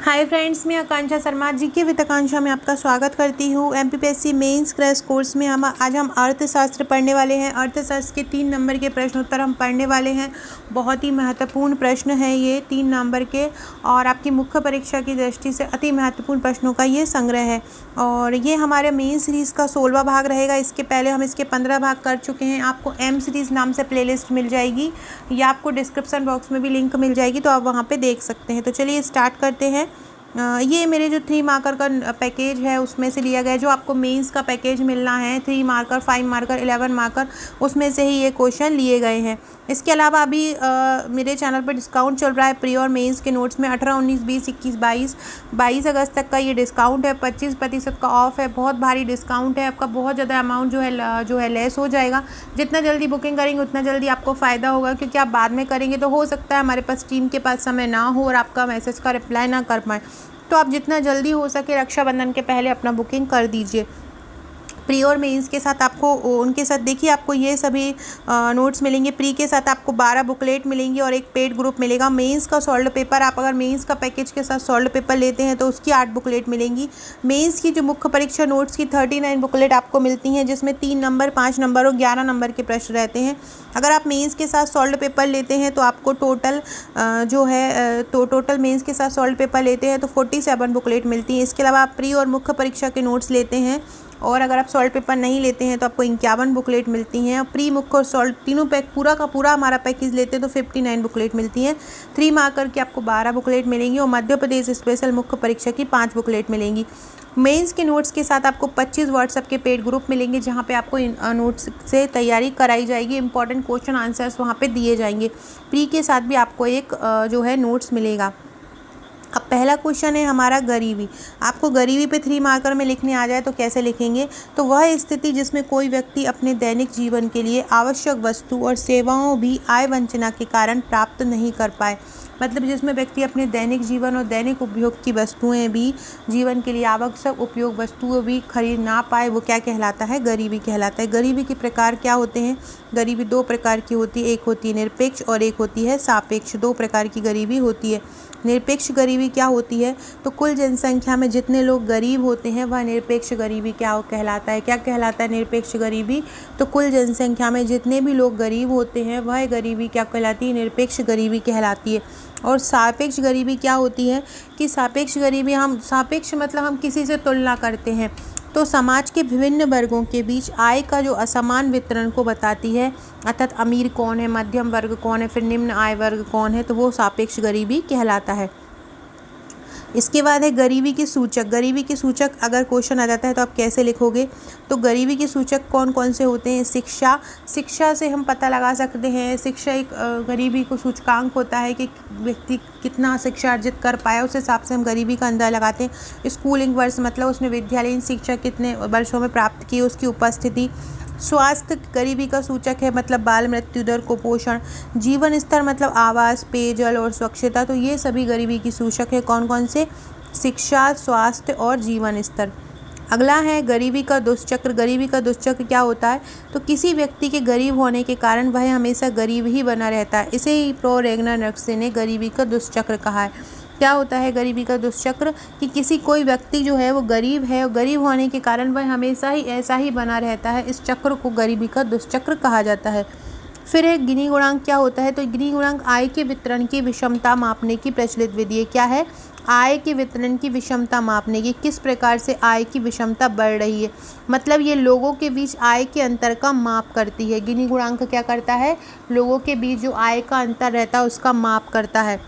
Hi friends, मैं आकांक्षा शर्मा जी के वित्त आकांक्षा में आपका स्वागत करती हूँ। एमपीपीएससी मेंस क्रैश कोर्स में आज हम अर्थशास्त्र पढ़ने वाले हैं। अर्थशास्त्र के 3 नंबर के प्रश्न उत्तर हम पढ़ने वाले हैं। बहुत ही महत्वपूर्ण प्रश्न है ये 3 नंबर के, और आपकी मुख्य परीक्षा की दृष्टि से अति महत्वपूर्ण प्रश्नों का ये संग्रह है। और ये हमारे मेन सीरीज़ का 16वां भाग रहेगा। इसके पहले हम इसके 15 भाग कर चुके हैं। आपको एम सीरीज़ नाम से प्लेलिस्ट मिल जाएगी, या आपको डिस्क्रिप्शन बॉक्स में भी लिंक मिल जाएगी, तो आप वहाँ पे देख सकते हैं। तो चलिए स्टार्ट करते हैं। ये मेरे जो 3 मार्कर का पैकेज है उसमें से लिया गया है। जो आपको मेंस का पैकेज मिलना है 3 मार्कर, 5 मार्कर, 11 मार्कर, उसमें से ही ये क्वेश्चन लिए गए हैं। इसके अलावा अभी मेरे चैनल पर डिस्काउंट चल रहा है। प्री और मेंस के नोट्स में 18, 19, 20, 21, 22 अगस्त तक का ये डिस्काउंट है। 25% का ऑफ है। बहुत भारी डिस्काउंट है। आपका बहुत ज़्यादा अमाउंट जो है लेस हो जाएगा। जितना जल्दी बुकिंग करेंगे उतना जल्दी आपको फ़ायदा होगा, क्योंकि आप बाद में करेंगे तो हो सकता है हमारे पास टीम के पास समय ना हो और आपका मैसेज का रिप्लाई ना कर पाए। तो आप जितना जल्दी हो सके रक्षाबंधन के पहले अपना बुकिंग कर दीजिए। प्री और मेंस के साथ आपको उनके साथ देखिए आपको ये सभी नोट्स मिलेंगे। प्री के साथ आपको 12 बुकलेट मिलेंगी और एक पेड ग्रुप मिलेगा। मेंस का सॉल्व पेपर, आप अगर मेंस का पैकेज के साथ सॉल्व पेपर लेते हैं तो उसकी 8 बुकलेट मिलेंगी। मेंस की जो मुख्य परीक्षा नोट्स की 39 बुकलेट आपको मिलती हैं, जिसमें 3 नंबर, 5 नंबर और 11 नंबर के प्रश्न रहते हैं। अगर आप मेंस के साथ सॉल्व पेपर लेते हैं तो आपको टोटल मेंस के साथ सॉल्व पेपर लेते हैं तो 47 बुकलेट मिलती हैं। इसके अलावा आप प्री और मुख्य परीक्षा के नोट्स लेते हैं और अगर आप सॉल्व पेपर नहीं लेते हैं तो आपको 51 बुकलेट मिलती हैं। और प्री, मुख्य और सॉल्व तीनों पूरा का पूरा हमारा पैकेज लेते हैं तो 59 बुकलेट मिलती हैं। 3 मार्कर की आपको 12 बुकलेट मिलेंगी और मध्य प्रदेश स्पेशल मुख्य परीक्षा की 5 बुकलेट मिलेंगी। मेंस के नोट्स के साथ आपको 25 व्हाट्सएप के पेड ग्रुप मिलेंगे, जहाँ पे आपको नोट्स से तैयारी कराई जाएगी। इंपॉर्टेंट क्वेश्चन आंसर्स वहाँ पे दिए जाएंगे। प्री के साथ भी आपको एक नोट्स मिलेगा। अब पहला क्वेश्चन है हमारा गरीबी। आपको गरीबी पे 3 मार्कर में लिखने आ जाए तो कैसे लिखेंगे? तो वह स्थिति जिसमें कोई व्यक्ति अपने दैनिक जीवन के लिए आवश्यक वस्तु और सेवाओं भी आय वंचना के कारण प्राप्त नहीं कर पाए। मतलब जिसमें व्यक्ति अपने दैनिक जीवन और दैनिक उपयोग की वस्तुएं भी, जीवन के लिए आवश्यक उपयोग वस्तुएं भी खरीद ना पाए, वो क्या कहलाता है? गरीबी कहलाता है। गरीबी के प्रकार क्या होते हैं? गरीबी 2 प्रकार की होती है। एक होती है निरपेक्ष और एक होती है सापेक्ष। 2 प्रकार की गरीबी होती है। निरपेक्ष गरीबी क्या होती है? तो कुल जनसंख्या में जितने लोग गरीब होते हैं वह निरपेक्ष गरीबी क्या कहलाता है? क्या कहलाता है निरपेक्ष गरीबी? तो कुल जनसंख्या में जितने भी लोग गरीब होते हैं वह गरीबी क्या कहलाती है? निरपेक्ष गरीबी कहलाती है। और सापेक्ष गरीबी क्या होती है? कि सापेक्ष गरीबी सापेक्ष मतलब हम किसी से तुलना करते हैं, तो समाज के विभिन्न वर्गों के बीच आय का जो असमान वितरण को बताती है। अर्थात अमीर कौन है, मध्यम वर्ग कौन है, फिर निम्न आय वर्ग कौन है, तो वो सापेक्ष गरीबी कहलाता है। इसके बाद है गरीबी के सूचक। गरीबी के सूचक अगर क्वेश्चन आ जाता है तो आप कैसे लिखोगे? तो गरीबी के सूचक कौन कौन से होते हैं? शिक्षा से हम पता लगा सकते हैं। शिक्षा एक गरीबी को सूचकांक होता है कि व्यक्ति कितना शिक्षा अर्जित कर पाया, उस हिसाब से हम गरीबी का अंदाजा लगाते हैं। स्कूलिंग वर्ष मतलब उसने विद्यालयीन शिक्षा कितने वर्षों में प्राप्त की, उसकी उपस्थिति। स्वास्थ्य गरीबी का सूचक है, मतलब बाल मृत्यु दर, कुपोषण। जीवन स्तर मतलब आवास, पेयजल और स्वच्छता। तो ये सभी गरीबी की सूचक है। कौन कौन से? शिक्षा, स्वास्थ्य और जीवन स्तर। अगला है गरीबी का दुष्चक्र। गरीबी का दुष्चक्र क्या होता है? तो किसी व्यक्ति के गरीब होने के कारण वह हमेशा गरीब ही बना रहता है। इसे ही प्रो रेगनार्ड्स ने गरीबी का दुष्चक्र कहा है। क्या होता है गरीबी का दुष्चक्र? कि कोई व्यक्ति जो है वो गरीब है और गरीब होने के कारण वह हमेशा ही ऐसा ही बना रहता है। इस चक्र को गरीबी का दुष्चक्र कहा जाता है। फिर एक गिनी गुणांक क्या होता है? तो गिनी गुणांक आय के वितरण की विषमता मापने की प्रचलित विधि है। क्या है? आय के वितरण की विषमता मापने की। किस प्रकार से आय की विषमता बढ़ रही है, मतलब ये लोगों के बीच आय के अंतर का माप करती है। गिनी गुणांक क्या करता है? लोगों के बीच जो आय का अंतर रहता है उसका माप करता है।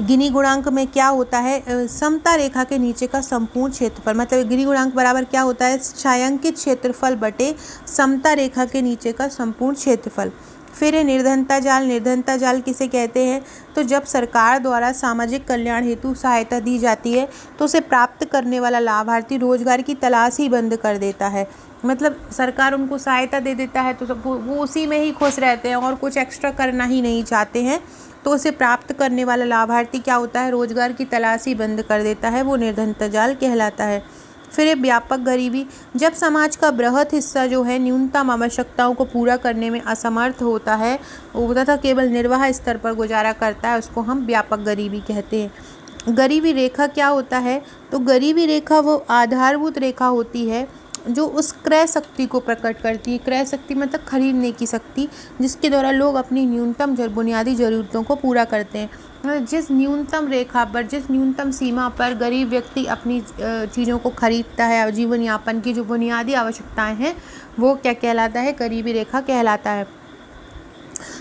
गिनी गुणांक में क्या होता है? समता रेखा के नीचे का संपूर्ण क्षेत्रफल। मतलब गिनी गुणांक बराबर क्या होता है? छायांकित क्षेत्रफल बटे समता रेखा के नीचे का संपूर्ण क्षेत्रफल। फिर है निर्धनता जाल। निर्धनता जाल किसे कहते हैं? तो जब सरकार द्वारा सामाजिक कल्याण हेतु सहायता दी जाती है तो उसे प्राप्त करने वाला लाभार्थी रोजगार की तलाश ही बंद कर देता है। मतलब सरकार उनको सहायता दे देता है तो वो उसी में ही खुश रहते हैं और कुछ एक्स्ट्रा करना ही नहीं चाहते हैं। तो उसे प्राप्त करने वाला लाभार्थी क्या होता है? रोजगार की तलाश ही बंद कर देता है। वो निर्धनता जाल कहलाता है। फिर व्यापक गरीबी। जब समाज का बृहत हिस्सा जो है न्यूनतम आवश्यकताओं को पूरा करने में असमर्थ होता है तथा केवल निर्वाह स्तर पर गुजारा करता है, उसको हम व्यापक गरीबी कहते हैं। गरीबी रेखा क्या होता है? तो गरीबी रेखा वो आधारभूत रेखा होती है जो उस क्रय शक्ति को प्रकट करती है। क्रय शक्ति मतलब खरीदने की शक्ति, जिसके द्वारा लोग अपनी न्यूनतम बुनियादी ज़रूरतों को पूरा करते हैं। जिस न्यूनतम रेखा पर, जिस न्यूनतम सीमा पर गरीब व्यक्ति अपनी चीज़ों को खरीदता है, जीवन यापन की जो बुनियादी आवश्यकताएं हैं, वो क्या कहलाता है? गरीबी रेखा कहलाता है।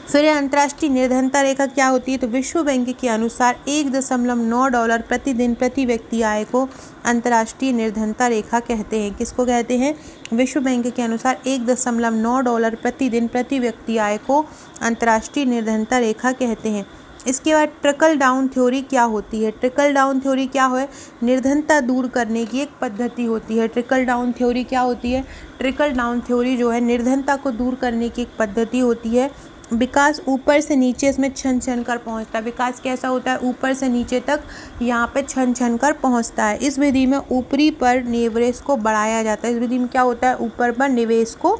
फिर अंतर्राष्ट्रीय निर्धनता रेखा क्या होती है? तो विश्व बैंक के अनुसार $1.9 प्रतिदिन प्रति व्यक्ति आय को अंतर्राष्ट्रीय निर्धनता रेखा कहते हैं। किसको कहते हैं? विश्व बैंक के अनुसार $1.9 प्रतिदिन प्रति व्यक्ति आय को अंतर्राष्ट्रीय निर्धनता रेखा कहते हैं। इसके बाद ट्रिकल डाउन थ्योरी क्या होती है? ट्रिकल डाउन थ्योरी क्या है? निर्धनता दूर करने की एक पद्धति होती है। ट्रिकल डाउन थ्योरी क्या होती है? ट्रिकल डाउन थ्योरी जो है निर्धनता को दूर करने की एक पद्धति होती है। विकास ऊपर से नीचे इसमें छन छन कर पहुँचता है। विकास कैसा होता है? ऊपर से नीचे तक यहाँ पे छन छन कर पहुँचता है। इस विधि में ऊपरी पर निवेश को बढ़ाया जाता है। इस विधि में क्या होता है? ऊपर पर निवेश को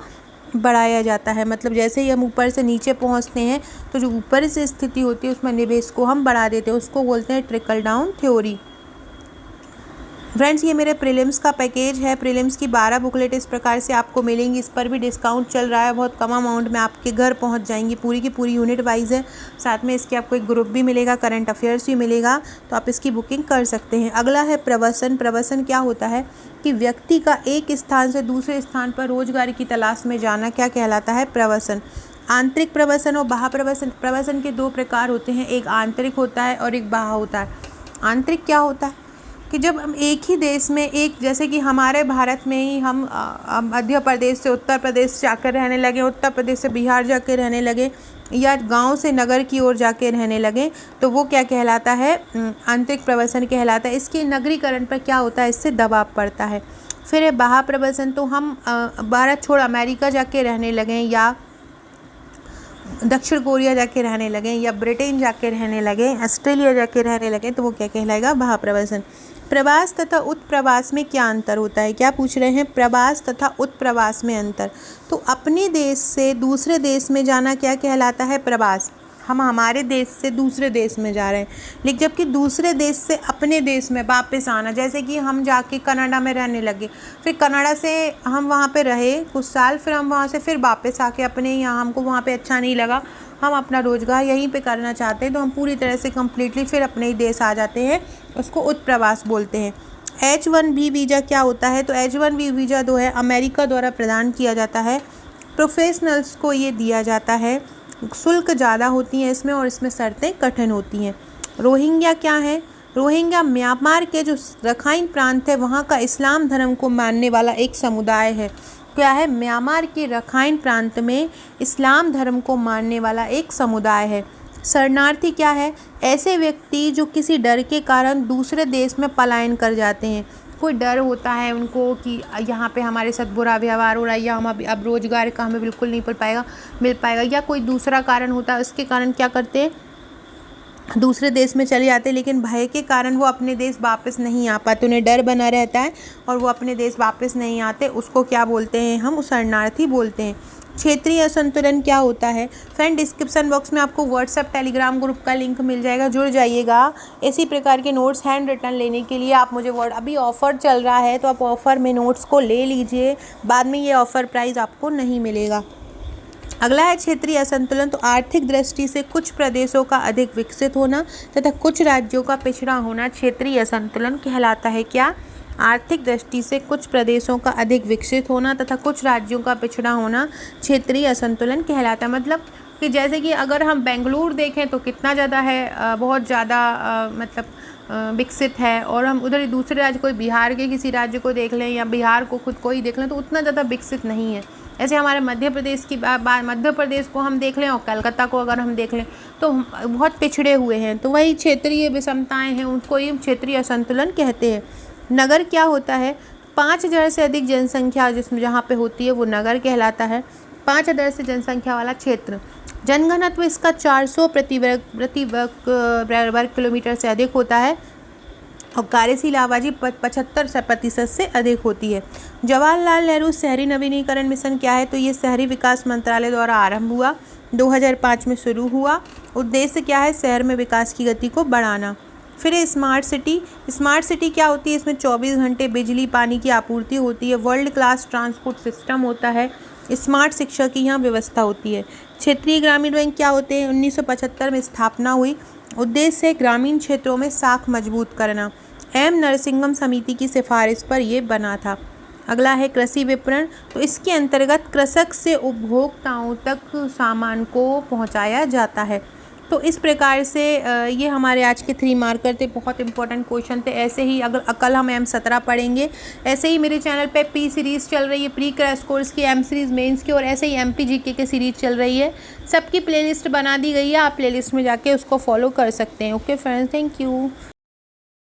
बढ़ाया जाता है। मतलब जैसे ही हम ऊपर से नीचे पहुँचते हैं तो जो ऊपर से स्थिति होती है उसमें निवेश को हम बढ़ा देते हैं, उसको बोलते हैं ट्रिकल डाउन थ्योरी। फ्रेंड्स, ये मेरे प्रीलिम्स का पैकेज है। प्रीलिम्स की 12 बुकलेट इस प्रकार से आपको मिलेंगी। इस पर भी डिस्काउंट चल रहा है, बहुत कम अमाउंट में आपके घर पहुंच जाएंगी। पूरी की पूरी यूनिट वाइज है। साथ में इसके आपको एक ग्रुप भी मिलेगा, करंट अफेयर्स भी मिलेगा, तो आप इसकी बुकिंग कर सकते हैं। अगला है प्रवसन। प्रवसन क्या होता है? कि व्यक्ति का एक स्थान से दूसरे स्थान पर रोजगार की तलाश में जाना क्या कहलाता है? प्रवसन। आंतरिक प्रवसन और बाह्य प्रवसन। प्रवसन के 2 प्रकार होते हैं, एक आंतरिक होता है और एक बाह्य होता है। आंतरिक क्या होता है? कि जब हम एक ही देश में, एक जैसे कि हमारे भारत में ही हम मध्य प्रदेश से उत्तर प्रदेश जाकर रहने लगे, उत्तर प्रदेश से बिहार जाकर रहने लगे, या गांव से नगर की ओर जाके रहने लगे, तो वो क्या कहलाता है? आंतरिक प्रवसन कहलाता है। इसके नगरीकरण पर क्या होता है? इससे दबाव पड़ता है। फिर है बाह्य प्रवसन। तो हम भारत छोड़ अमेरिका जाके रहने लगे, या दक्षिण कोरिया जाके रहने लगे, या ब्रिटेन जाके रहने लगे, ऑस्ट्रेलिया जाके रहने लगे, तो वो क्या कहलाएगा? बाह्य प्रवसन। प्रवास तथा उत्प्रवास में क्या अंतर होता है? क्या पूछ रहे हैं? प्रवास तथा उत्प्रवास में अंतर। तो अपने देश से दूसरे देश में जाना क्या कहलाता है? प्रवास। हम हमारे देश से दूसरे देश में जा रहे हैं, लेकिन जबकि दूसरे देश से अपने देश में वापस आना, जैसे कि हम जाके कनाडा में रहने लगे, फिर कनाडा से हम वहाँ पे रहे कुछ साल, फिर हम वहाँ से फिर वापस आके अपने यहाँ, हमको वहाँ पे अच्छा नहीं लगा, हम अपना रोजगार यहीं पे करना चाहते हैं, तो हम पूरी तरह से कम्प्लीटली फिर अपने ही देश आ जाते हैं। उसको उत्प्रवास बोलते हैं। H1B वीज़ा क्या होता है? तो H1B वीज़ा जो है अमेरिका द्वारा प्रदान किया जाता है। प्रोफेशनल्स को ये दिया जाता है। शुल्क ज़्यादा होती हैं इसमें, और इसमें शर्तें कठिन होती हैं। रोहिंग्या क्या है? रोहिंग्या म्यांमार के जो रखाइन प्रांत है वहाँ का इस्लाम धर्म को मानने वाला एक समुदाय है। क्या है? म्यांमार के रखाइन प्रांत में इस्लाम धर्म को मानने वाला एक समुदाय है। शरणार्थी क्या है? ऐसे व्यक्ति जो किसी डर के कारण दूसरे देश में पलायन कर जाते हैं। कोई डर होता है उनको कि यहाँ पे हमारे साथ बुरा व्यवहार हो रहा है, या हम अब रोजगार का हमें बिल्कुल नहीं मिल पाएगा, या कोई दूसरा कारण होता है, उसके कारण क्या करते हैं? दूसरे देश में चले जाते हैं, लेकिन भय के कारण वो अपने देश वापस नहीं आ पाते, उन्हें डर बना रहता है और वो अपने देश वापस नहीं आते। उसको क्या बोलते हैं? हम शरणार्थी बोलते हैं। क्षेत्रीय असंतुलन क्या होता है? फ्रेंड, डिस्क्रिप्शन बॉक्स में आपको व्हाट्सएप टेलीग्राम ग्रुप का लिंक मिल जाएगा, जुड़ जाइएगा। इसी प्रकार के नोट्स हैंड रिटन लेने के लिए आप मुझे अभी ऑफ़र चल रहा है, तो आप ऑफ़र में नोट्स को ले लीजिए, बाद में ये ऑफ़र प्राइस आपको नहीं मिलेगा। अगला है क्षेत्रीय असंतुलन। तो आर्थिक दृष्टि से कुछ प्रदेशों का अधिक विकसित होना तथा कुछ राज्यों का पिछड़ा होना क्षेत्रीय असंतुलन कहलाता है। क्या? आर्थिक दृष्टि से कुछ प्रदेशों का अधिक विकसित होना तथा कुछ राज्यों का पिछड़ा होना क्षेत्रीय असंतुलन कहलाता है। मतलब कि जैसे कि अगर हम बेंगलुरु देखें तो कितना ज़्यादा है, बहुत ज़्यादा मतलब विकसित है, और हम उधर दूसरे राज्य, कोई बिहार के किसी राज्य को देख लें या बिहार को खुद को ही देख लें, तो उतना ज़्यादा विकसित नहीं है। ऐसे हमारे मध्य प्रदेश की मध्य प्रदेश को हम देख लें और कलकत्ता को अगर हम देख लें तो बहुत पिछड़े हुए हैं। तो वही क्षेत्रीय विषमताएं हैं, उनको ही क्षेत्रीय असंतुलन कहते हैं। नगर क्या होता है? 5000 से अधिक जनसंख्या जिसमें जहाँ पे होती है वो नगर कहलाता है। 5000 से जनसंख्या वाला क्षेत्र। जनघनत्व इसका 400 प्रति वर्ग किलोमीटर से अधिक होता है, और कार्यशील आबादी 75% से अधिक होती है। जवाहरलाल नेहरू शहरी नवीनीकरण मिशन क्या है? तो ये शहरी विकास मंत्रालय द्वारा आरंभ हुआ, 2005 में शुरू हुआ। उद्देश्य क्या है? शहर में विकास की गति को बढ़ाना। फिर है स्मार्ट सिटी। स्मार्ट सिटी क्या होती है, इसमें 24 घंटे बिजली पानी की आपूर्ति होती है, वर्ल्ड क्लास ट्रांसपोर्ट सिस्टम होता है, स्मार्ट शिक्षा की यहाँ व्यवस्था होती है। क्षेत्रीय ग्रामीण बैंक क्या होते हैं, 1975 में स्थापना हुई, उद्देश्य है ग्रामीण क्षेत्रों में साख मजबूत करना। एम नरसिंगम समिति की सिफारिश पर ये बना था। अगला है कृषि विपणन, तो इसके अंतर्गत कृषक से उपभोक्ताओं तक सामान को पहुंचाया जाता है। तो इस प्रकार से ये हमारे आज के 3 मार्कर थे, बहुत इंपॉर्टेंट क्वेश्चन थे। ऐसे ही अगर कल हम M17 पढ़ेंगे। ऐसे ही मेरे चैनल पे P सीरीज़ चल रही है, प्री क्रैश कोर्स की, M सीरीज़ मेंस की, और ऐसे ही MP GK के सीरीज़ चल रही है। सबकी प्लेलिस्ट बना दी गई है, आप प्लेलिस्ट में जाके उसको फॉलो कर सकते हैं। Okay friends, thank you.